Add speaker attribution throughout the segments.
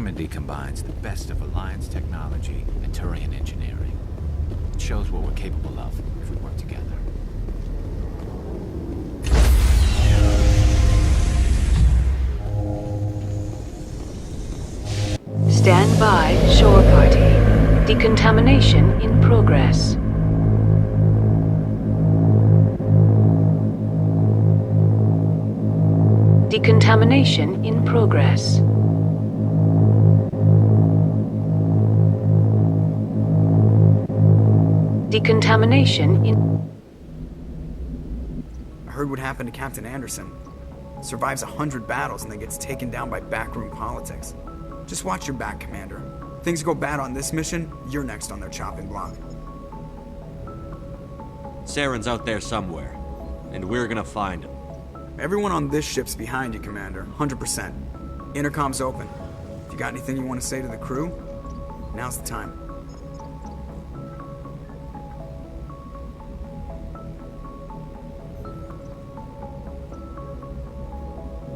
Speaker 1: Normandy combines the best of Alliance technology and Turian engineering. It shows what we're capable of if we work together.
Speaker 2: Stand by, shore party. Decontamination in progress. Decontamination in progress. Decontamination in...
Speaker 3: I heard what happened to Captain Anderson. Survives 100 battles and then gets taken down by backroom politics. Just watch your back, Commander. Things go bad on this mission, you're next on their chopping block.
Speaker 4: Saren's out there somewhere, and we're gonna find him.
Speaker 3: Everyone on this ship's behind you, Commander. 100%. Intercom's open. If you got anything you want to say to the crew, now's the time.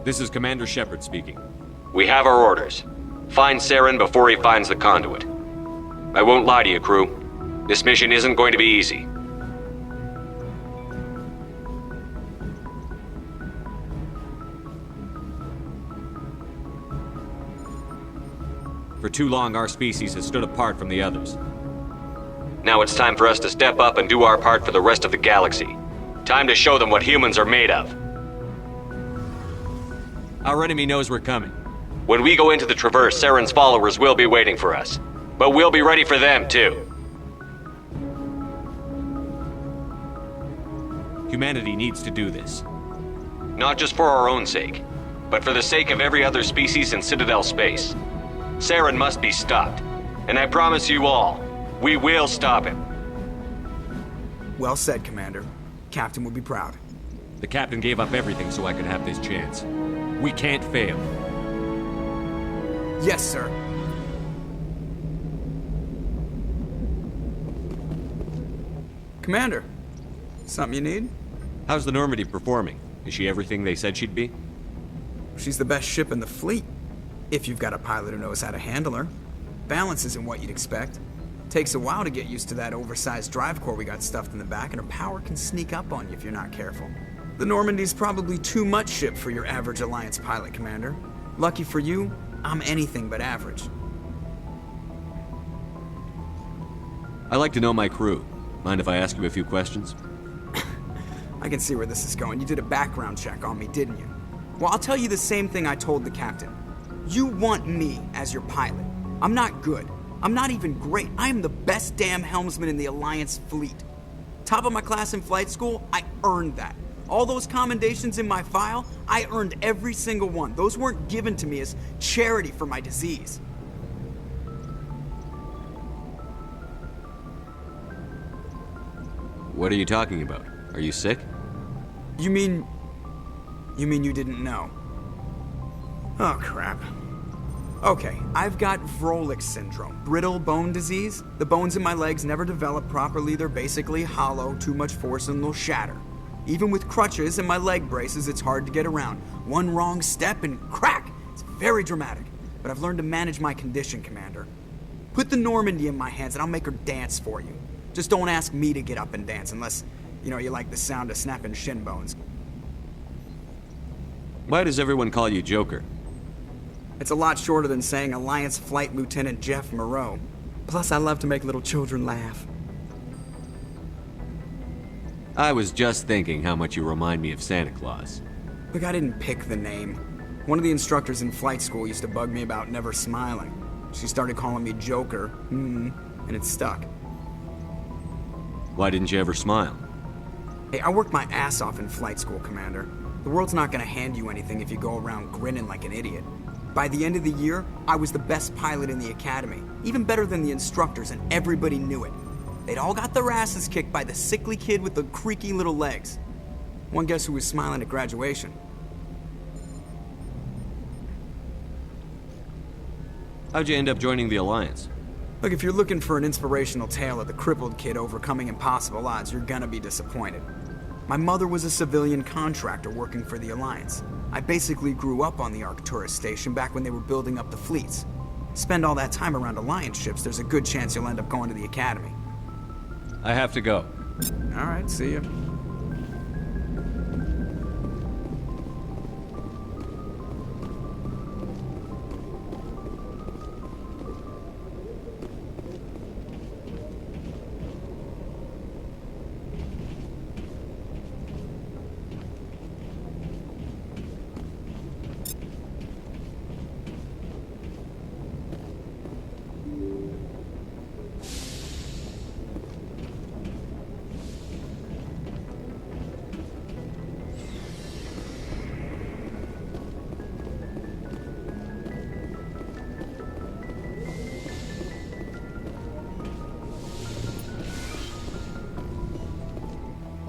Speaker 4: This is Commander Shepard speaking.
Speaker 5: We have our orders. Find Saren before he finds the conduit. I won't lie to you, crew. This mission isn't going to be easy.
Speaker 4: For too long, our species has stood apart from the others.
Speaker 5: Now it's time for us to step up and do our part for the rest of the galaxy. Time to show them what humans are made of.
Speaker 4: Our enemy knows we're coming.
Speaker 5: When we go into the Traverse, Saren's followers will be waiting for us. But we'll be ready for them, too.
Speaker 4: Humanity needs to do this.
Speaker 5: Not just for our own sake, but for the sake of every other species in Citadel space. Saren must be stopped. And I promise you all, we will stop him.
Speaker 3: Well said, Commander. Captain will be proud.
Speaker 4: The captain gave up everything so I could have this chance. We can't fail.
Speaker 3: Yes, sir. Commander, something you need?
Speaker 4: How's the Normandy performing? Is she everything they said she'd be?
Speaker 3: She's the best ship in the fleet. If you've got a pilot who knows how to handle her. Balance isn't what you'd expect. Takes a while to get used to that oversized drive core we got stuffed in the back, and her power can sneak up on you if you're not careful. The Normandy's probably too much ship for your average Alliance pilot, Commander. Lucky for you, I'm anything but average.
Speaker 4: I like to know my crew. Mind if I ask you a few questions?
Speaker 3: I can see where this is going. You did a background check on me, didn't you? Well, I'll tell you the same thing I told the captain. You want me as your pilot. I'm not good. I'm not even great. I am the best damn helmsman in the Alliance fleet. Top of my class in flight school, I earned that. All those commendations in my file, I earned every single one. Those weren't given to me as charity for my disease.
Speaker 4: What are you talking about? Are you sick?
Speaker 3: You mean you didn't know? Oh, crap. Okay, I've got Vrolik's syndrome, brittle bone disease. The bones in my legs never develop properly. They're basically hollow, too much force and they'll shatter. Even with crutches and my leg braces, it's hard to get around. One wrong step and crack! It's very dramatic. But I've learned to manage my condition, Commander. Put the Normandy in my hands and I'll make her dance for you. Just don't ask me to get up and dance unless, you like the sound of snapping shin bones.
Speaker 4: Why does everyone call you Joker?
Speaker 3: It's a lot shorter than saying Alliance Flight Lieutenant Jeff Moreau. Plus, I love to make little children laugh.
Speaker 4: I was just thinking how much you remind me of Santa Claus.
Speaker 3: Look, I didn't pick the name. One of the instructors in flight school used to bug me about never smiling. She started calling me Joker, and it stuck.
Speaker 4: Why didn't you ever smile?
Speaker 3: Hey, I worked my ass off in flight school, Commander. The world's not gonna hand you anything if you go around grinning like an idiot. By the end of the year, I was the best pilot in the academy, even better than the instructors, and everybody knew it. They'd all got their asses kicked by the sickly kid with the creaky little legs. One guess who was smiling at graduation?
Speaker 4: How'd you end up joining the Alliance?
Speaker 3: Look, if you're looking for an inspirational tale of the crippled kid overcoming impossible odds, you're gonna be disappointed. My mother was a civilian contractor working for the Alliance. I basically grew up on the Arcturus station back when they were building up the fleets. Spend all that time around Alliance ships, there's a good chance you'll end up going to the Academy.
Speaker 4: I have to go.
Speaker 3: Alright, see ya.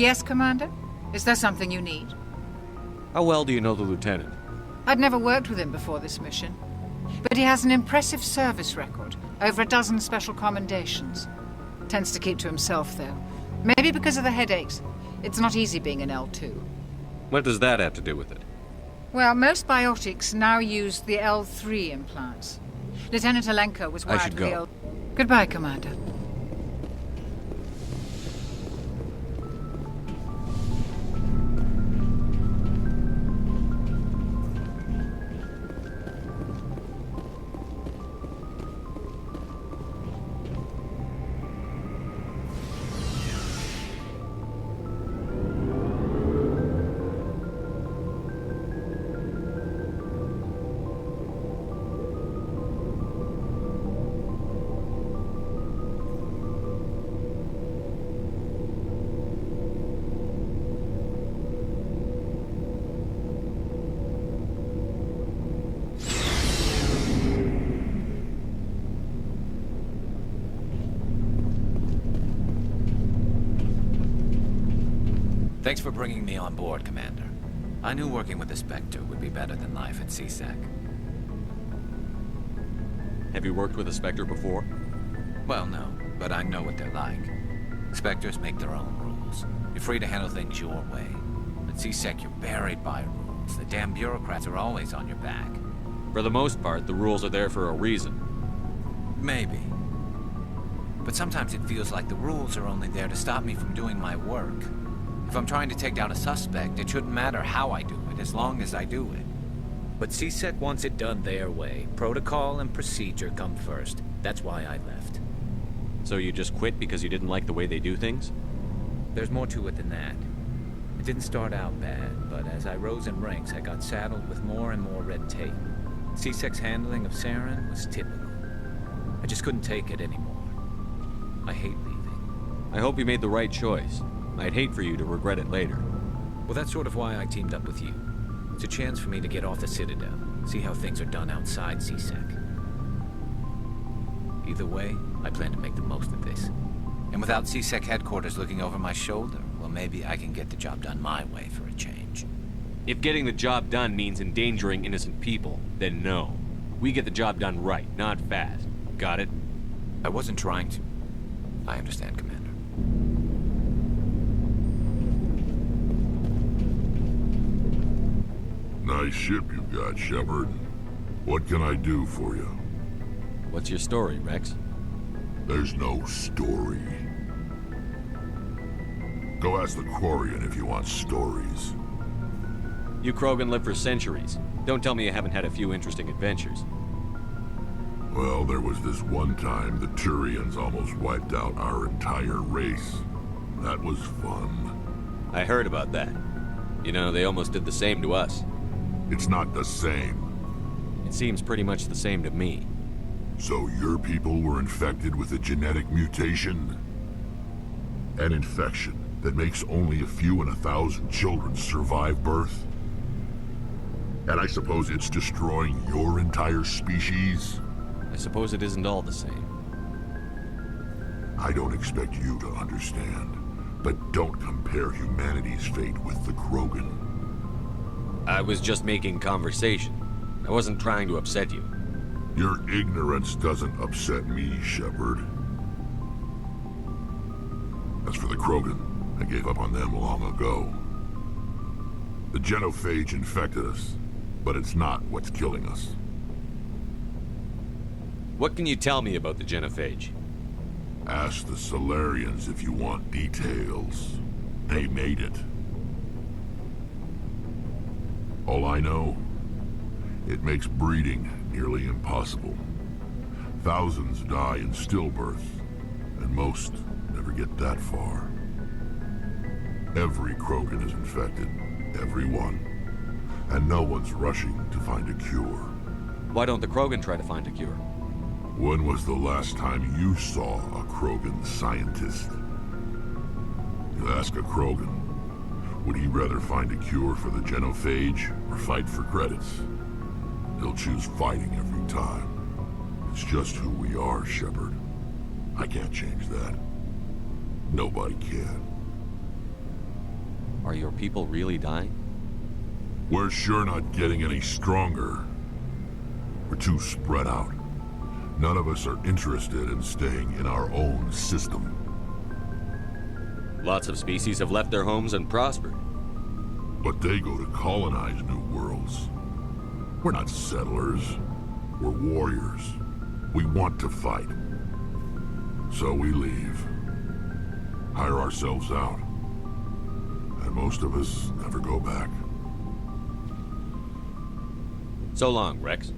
Speaker 6: Yes, Commander? Is there something you need?
Speaker 4: How well do you know the lieutenant?
Speaker 6: I'd never worked with him before this mission. But he has an impressive service record, over a dozen special commendations. Tends to keep to himself, though. Maybe because of the headaches. It's not easy being an L2.
Speaker 4: What does that have to do with it?
Speaker 6: Well, most biotics now use the L3 implants. Lieutenant Alenko was wired
Speaker 4: should
Speaker 6: to
Speaker 4: go.
Speaker 6: the L... Goodbye, Commander.
Speaker 1: Thanks for bringing me on board, Commander. I knew working with the Spectre would be better than life at CSEC.
Speaker 4: Have you worked with a Spectre before?
Speaker 1: Well, no, but I know what they're like. Spectres make their own rules. You're free to handle things your way. At CSEC, you're buried by rules. The damn bureaucrats are always on your back.
Speaker 4: For the most part, the rules are there for a reason.
Speaker 1: Maybe. But sometimes it feels like the rules are only there to stop me from doing my work. If I'm trying to take down a suspect, it shouldn't matter how I do it, as long as I do it. But CSEC wants it done their way. Protocol and procedure come first. That's why I left.
Speaker 4: So you just quit because you didn't like the way they do things?
Speaker 1: There's more to it than that. It didn't start out bad, but as I rose in ranks, I got saddled with more and more red tape. CSEC's handling of Saren was typical. I just couldn't take it anymore. I hate leaving.
Speaker 4: I hope you made the right choice. I'd hate for you to regret it later.
Speaker 1: Well, that's sort of why I teamed up with you. It's a chance for me to get off the Citadel, see how things are done outside CSEC. Either way, I plan to make the most of this. And without CSEC headquarters looking over my shoulder, well, maybe I can get the job done my way for a change.
Speaker 4: If getting the job done means endangering innocent people, then no. We get the job done right, not fast. Got it?
Speaker 1: I wasn't trying to. I understand, Commander.
Speaker 7: Nice ship you got, Shepard. What can I do for you?
Speaker 4: What's your story, Rex?
Speaker 7: There's no story. Go ask the Quarian if you want stories.
Speaker 4: You Krogan live for centuries. Don't tell me you haven't had a few interesting adventures.
Speaker 7: Well, there was this one time the Turians almost wiped out our entire race. That was fun.
Speaker 4: I heard about that. You know, they almost did the same to us.
Speaker 7: It's not the same.
Speaker 4: It seems pretty much the same to me.
Speaker 7: So your people were infected with a genetic mutation? An infection that makes only a few in 1,000 children survive birth? And I suppose it's destroying your entire species?
Speaker 4: I suppose it isn't all the same.
Speaker 7: I don't expect you to understand, but don't compare humanity's fate with the Krogan.
Speaker 4: I was just making conversation. I wasn't trying to upset you.
Speaker 7: Your ignorance doesn't upset me, Shepard. As for the Krogan, I gave up on them long ago. The genophage infected us, but it's not what's killing us.
Speaker 4: What can you tell me about the genophage?
Speaker 7: Ask the Solarians if you want details. They made it. All I know, it makes breeding nearly impossible. Thousands die in stillbirth, and most never get that far. Every Krogan is infected, every one. And no one's rushing to find a cure.
Speaker 4: Why don't the Krogan try to find a cure?
Speaker 7: When was the last time you saw a Krogan scientist? You ask a Krogan, would he rather find a cure for the genophage or fight for credits? He'll choose fighting every time. It's just who we are, Shepard. I can't change that. Nobody can.
Speaker 4: Are your people really dying?
Speaker 7: We're sure not getting any stronger. We're too spread out. None of us are interested in staying in our own system.
Speaker 4: Lots of species have left their homes and prospered.
Speaker 7: But they go to colonize new worlds. We're not settlers. We're warriors. We want to fight. So we leave. Hire ourselves out. And most of us never go back.
Speaker 4: So long, Rex.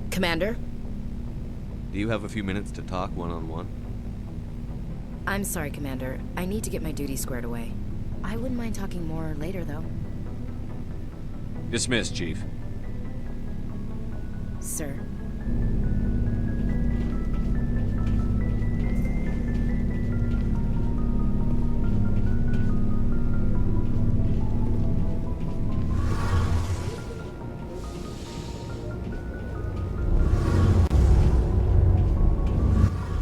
Speaker 8: Commander?
Speaker 4: Do you have a few minutes to talk one-on-one?
Speaker 8: I'm sorry, Commander. I need to get my duty squared away. I wouldn't mind talking more later, though.
Speaker 4: Dismissed, Chief.
Speaker 8: Sir.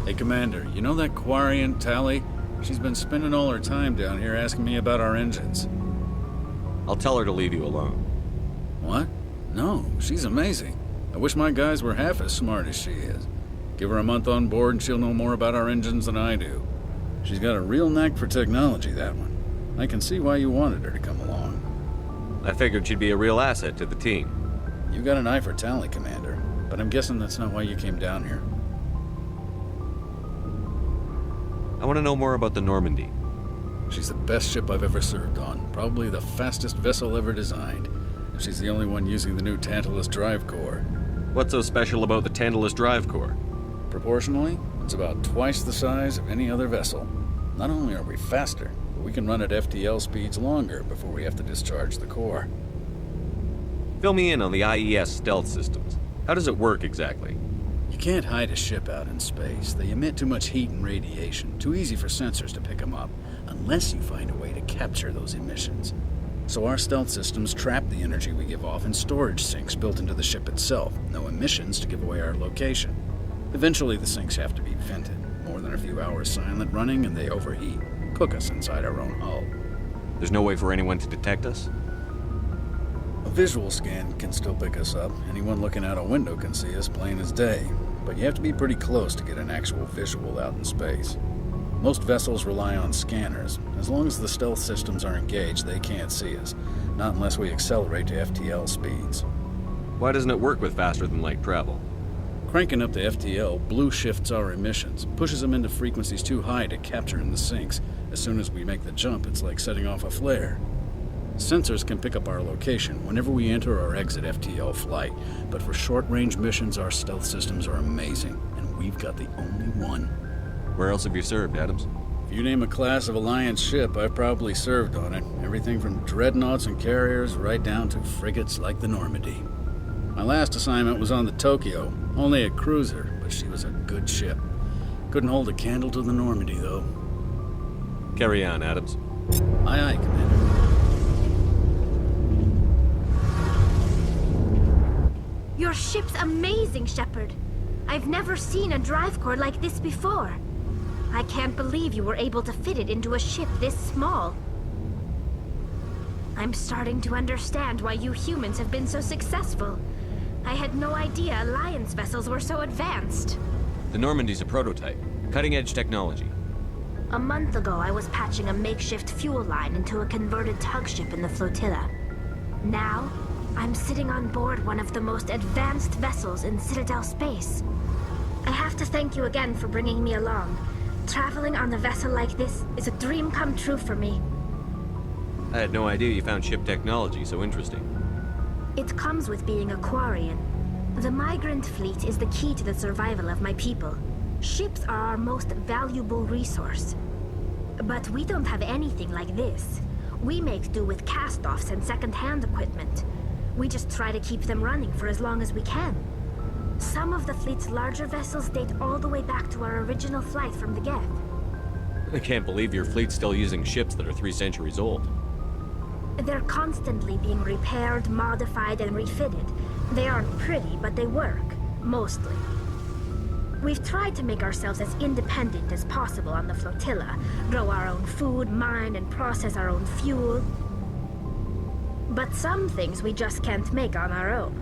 Speaker 9: Hey, Commander, you know that Quarian, Tally? She's been spending all her time down here asking me about our engines.
Speaker 4: I'll tell her to leave you alone.
Speaker 9: What? No, she's amazing. I wish my guys were half as smart as she is. Give her a month on board and she'll know more about our engines than I do. She's got a real knack for technology, that one. I can see why you wanted her to come along.
Speaker 4: I figured she'd be a real asset to the team.
Speaker 9: You got an eye for Tally, Commander, but I'm guessing that's not why you came down here.
Speaker 4: I want to know more about the Normandy.
Speaker 9: She's the best ship I've ever served on, probably the fastest vessel ever designed. And she's the only one using the new Tantalus drive core.
Speaker 4: What's so special about the Tantalus drive core?
Speaker 9: Proportionally, it's about twice the size of any other vessel. Not only are we faster, but we can run at FTL speeds longer before we have to discharge the core.
Speaker 4: Fill me in on the IES stealth systems. How does it work exactly?
Speaker 9: You can't hide a ship out in space. They emit too much heat and radiation, too easy for sensors to pick them up, unless you find a way to capture those emissions. So our stealth systems trap the energy we give off in storage sinks built into the ship itself. No emissions to give away our location. Eventually the sinks have to be vented. More than a few hours silent running and they overheat. Cook us inside our own hull.
Speaker 4: There's no way for anyone to detect us?
Speaker 9: A visual scan can still pick us up. Anyone looking out a window can see us plain as day. But you have to be pretty close to get an actual visual out in space. Most vessels rely on scanners. As long as the stealth systems are engaged, they can't see us. Not unless we accelerate to FTL speeds.
Speaker 4: Why doesn't it work with faster-than-light travel?
Speaker 9: Cranking up to FTL blue shifts our emissions, pushes them into frequencies too high to capture in the sinks. As soon as we make the jump, it's like setting off a flare. Sensors can pick up our location whenever we enter or exit FTL flight, but for short-range missions, our stealth systems are amazing, and we've got the only one.
Speaker 4: Where else have you served, Adams?
Speaker 9: If you name a class of Alliance ship, I've probably served on it. Everything from dreadnoughts and carriers right down to frigates like the Normandy. My last assignment was on the Tokyo, only a cruiser, but she was a good ship. Couldn't hold a candle to the Normandy, though.
Speaker 4: Carry on, Adams.
Speaker 9: Aye, aye, Commander.
Speaker 10: Your ship's amazing, Shepard. I've never seen a drive core like this before. I can't believe you were able to fit it into a ship this small. I'm starting to understand why you humans have been so successful. I had no idea Alliance vessels were so advanced.
Speaker 4: The Normandy's a prototype. Cutting-edge technology.
Speaker 10: A month ago, I was patching a makeshift fuel line into a converted tug ship in the flotilla. Now, I'm sitting on board one of the most advanced vessels in Citadel space. I have to thank you again for bringing me along. Traveling on a vessel like this is a dream come true for me.
Speaker 4: I had no idea you found ship technology so interesting.
Speaker 10: It comes with being a Quarian. The migrant fleet is the key to the survival of my people. Ships are our most valuable resource. But we don't have anything like this. We make do with cast-offs and second-hand equipment. We just try to keep them running for as long as we can. Some of the fleet's larger vessels date all the way back to our original flight from the Geth.
Speaker 4: I can't believe your fleet's still using ships that are 3 centuries old.
Speaker 10: They're constantly being repaired, modified, and refitted. They aren't pretty, but they work. Mostly. We've tried to make ourselves as independent as possible on the flotilla, grow our own food, mine, and process our own fuel. But some things we just can't make on our own.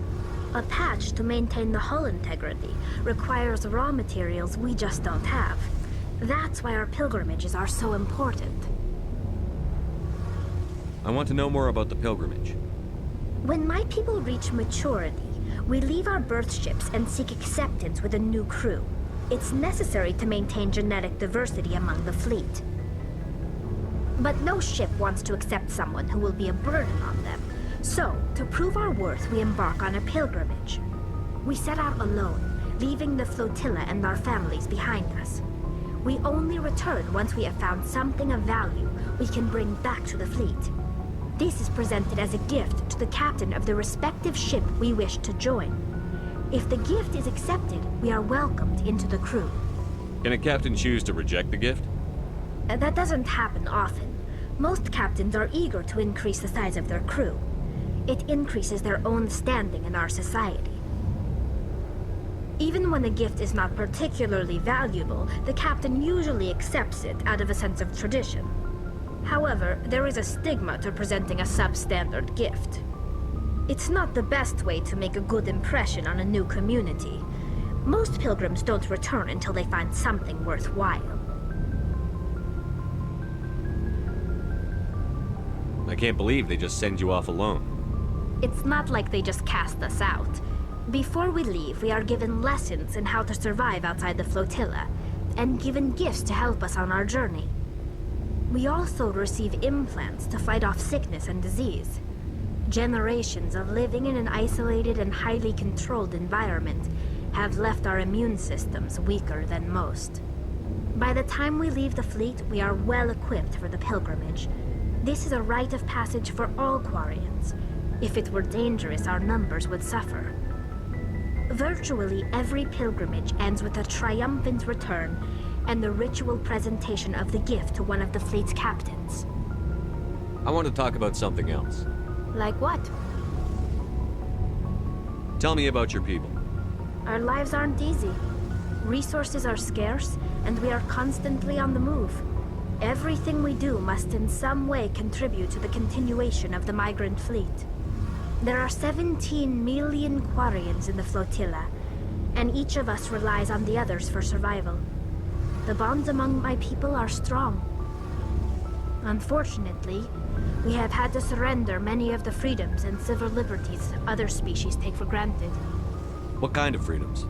Speaker 10: A patch to maintain the hull integrity requires raw materials we just don't have. That's why our pilgrimages are so important.
Speaker 4: I want to know more about the pilgrimage.
Speaker 10: When my people reach maturity, we leave our birth ships and seek acceptance with a new crew. It's necessary to maintain genetic diversity among the fleet. But no ship wants to accept someone who will be a burden on them. So, to prove our worth, we embark on a pilgrimage. We set out alone, leaving the flotilla and our families behind us. We only return once we have found something of value we can bring back to the fleet. This is presented as a gift to the captain of the respective ship we wish to join. If the gift is accepted, we are welcomed into the crew.
Speaker 4: Can a captain choose to reject the gift?
Speaker 10: That doesn't happen often. Most captains are eager to increase the size of their crew. It increases their own standing in our society. Even when a gift is not particularly valuable, the captain usually accepts it out of a sense of tradition. However, there is a stigma to presenting a substandard gift. It's not the best way to make a good impression on a new community. Most pilgrims don't return until they find something worthwhile.
Speaker 4: I can't believe they just send you off alone.
Speaker 10: It's not like they just cast us out. Before we leave, we are given lessons in how to survive outside the flotilla, and given gifts to help us on our journey. We also receive implants to fight off sickness and disease. Generations of living in an isolated and highly controlled environment have left our immune systems weaker than most. By the time we leave the fleet, we are well equipped for the pilgrimage. This is a rite of passage for all Quarians. If it were dangerous, our numbers would suffer. Virtually every pilgrimage ends with a triumphant return and the ritual presentation of the gift to one of the fleet's captains.
Speaker 4: I want to talk about something else.
Speaker 10: Like what?
Speaker 4: Tell me about your people.
Speaker 10: Our lives aren't easy. Resources are scarce, and we are constantly on the move. Everything we do must in some way contribute to the continuation of the migrant fleet. There are 17 million Quarians in the flotilla, and each of us relies on the others for survival. The bonds among my people are strong. Unfortunately, we have had to surrender many of the freedoms and civil liberties other species take for granted.
Speaker 4: What kind of freedoms?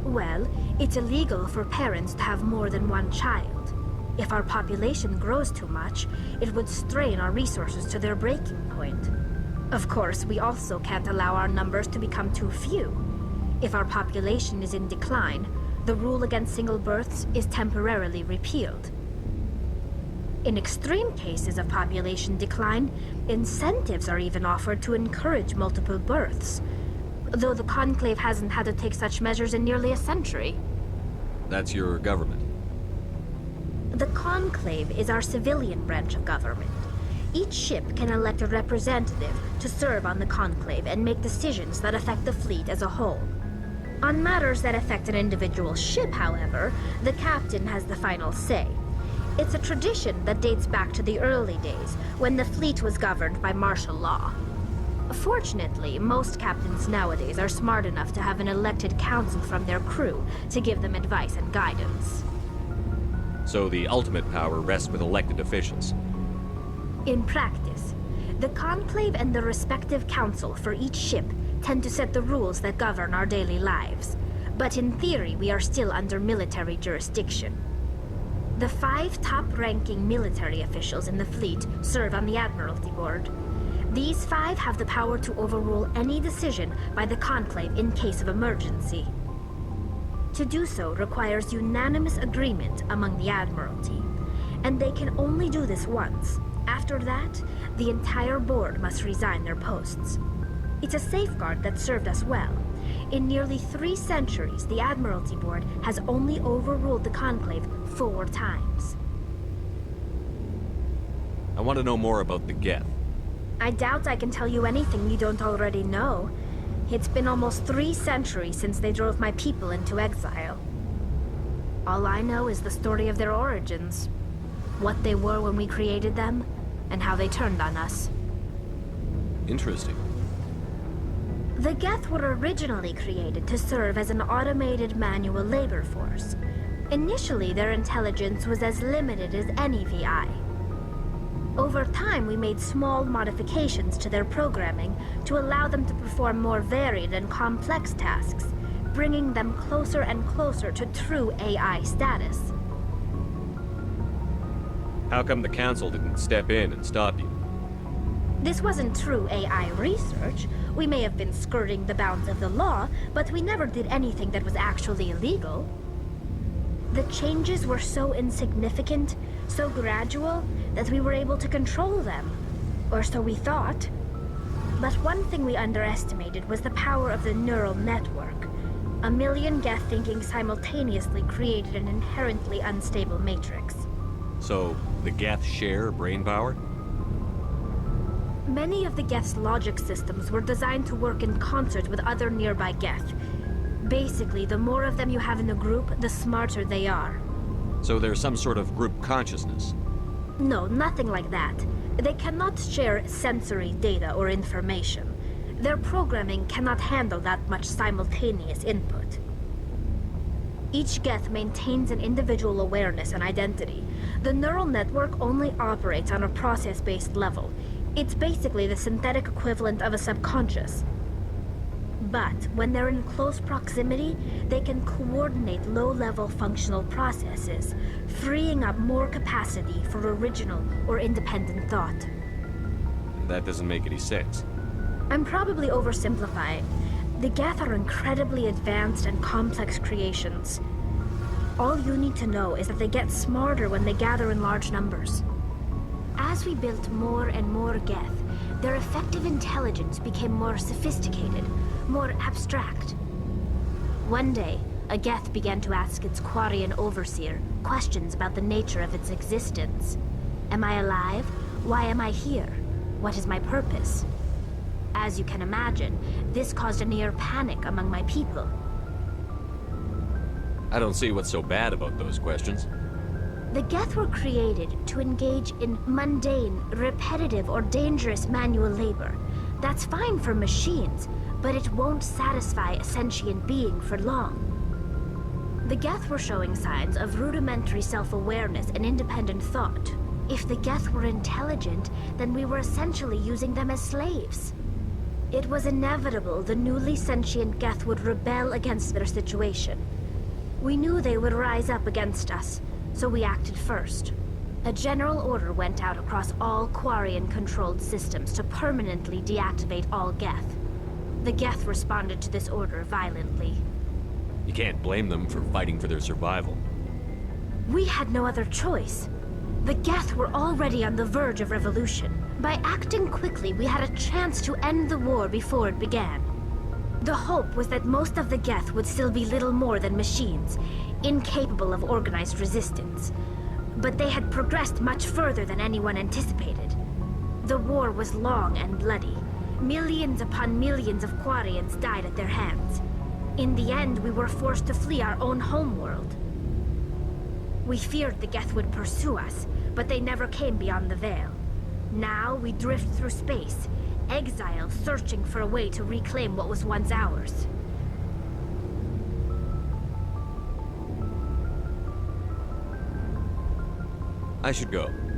Speaker 10: Well, it's illegal for parents to have more than one child. If our population grows too much, it would strain our resources to their breaking point. Of course, we also can't allow our numbers to become too few. If our population is in decline, the rule against single births is temporarily repealed. In extreme cases of population decline, incentives are even offered to encourage multiple births, though the Conclave hasn't had to take such measures in nearly a century.
Speaker 4: That's your government.
Speaker 10: The Conclave is our civilian branch of government. Each ship can elect a representative to serve on the Conclave and make decisions that affect the fleet as a whole. On matters that affect an individual ship, however, the captain has the final say. It's a tradition that dates back to the early days, when the fleet was governed by martial law. Fortunately, most captains nowadays are smart enough to have an elected council from their crew to give them advice and guidance.
Speaker 4: So the ultimate power rests with elected officials.
Speaker 10: In practice, the Conclave and the respective council for each ship tend to set the rules that govern our daily lives. But in theory, we are still under military jurisdiction. The 5 top-ranking military officials in the fleet serve on the Admiralty Board. These 5 have the power to overrule any decision by the Conclave in case of emergency. To do so requires unanimous agreement among the Admiralty, and they can only do this once. After that, the entire board must resign their posts. It's a safeguard that served us well. In nearly 3 centuries, the Admiralty Board has only overruled the Conclave 4 times.
Speaker 4: I want to know more about the Geth.
Speaker 10: I doubt I can tell you anything you don't already know. It's been almost 3 centuries since they drove my people into exile. All I know is the story of their origins, what they were when we created them, and how they turned on us.
Speaker 4: Interesting.
Speaker 10: The Geth were originally created to serve as an automated manual labor force. Initially, their intelligence was as limited as any VI. Over time, we made small modifications to their programming to allow them to perform more varied and complex tasks, bringing them closer and closer to true AI status.
Speaker 4: How come the Council didn't step in and stop you?
Speaker 10: This wasn't true AI research. We may have been skirting the bounds of the law, but we never did anything that was actually illegal. The changes were so insignificant, so gradual, that we were able to control them. Or so we thought. But one thing we underestimated was the power of the neural network. A million Geth thinking simultaneously created an inherently unstable matrix.
Speaker 4: So, the Geth share brain power?
Speaker 10: Many of the Geth's logic systems were designed to work in concert with other nearby Geth. Basically, the more of them you have in a group, the smarter they are.
Speaker 4: So there's some sort of group consciousness?
Speaker 10: No, nothing like that. They cannot share sensory data or information. Their programming cannot handle that much simultaneous input. Each Geth maintains an individual awareness and identity. The neural network only operates on a process-based level. It's basically the synthetic equivalent of a subconscious. But when they're in close proximity, they can coordinate low-level functional processes, freeing up more capacity for original or independent thought.
Speaker 4: That doesn't make any sense.
Speaker 10: I'm probably oversimplifying. The Geth are incredibly advanced and complex creations. All you need to know is that they get smarter when they gather in large numbers. As we built more and more Geth, their effective intelligence became more sophisticated, more abstract. One day, a Geth began to ask its Quarian overseer questions about the nature of its existence. Am I alive? Why am I here? What is my purpose? As you can imagine, this caused a near panic among my people.
Speaker 4: I don't see what's so bad about those questions.
Speaker 10: The Geth were created to engage in mundane, repetitive, or dangerous manual labor. That's fine for machines, but it won't satisfy a sentient being for long. The Geth were showing signs of rudimentary self-awareness and independent thought. If the Geth were intelligent, then we were essentially using them as slaves. It was inevitable the newly sentient Geth would rebel against their situation. We knew they would rise up against us, so we acted first. A general order went out across all Quarian-controlled systems to permanently deactivate all Geth. The Geth responded to this order violently.
Speaker 4: You can't blame them for fighting for their survival.
Speaker 10: We had no other choice. The Geth were already on the verge of revolution. By acting quickly, we had a chance to end the war before it began. The hope was that most of the Geth would still be little more than machines, incapable of organized resistance. But they had progressed much further than anyone anticipated. The war was long and bloody. Millions upon millions of Quarians died at their hands. In the end, we were forced to flee our own homeworld. We feared the Geth would pursue us, but they never came beyond the Veil. Now we drift through space, exile searching for a way to reclaim what was once ours.
Speaker 4: I should go.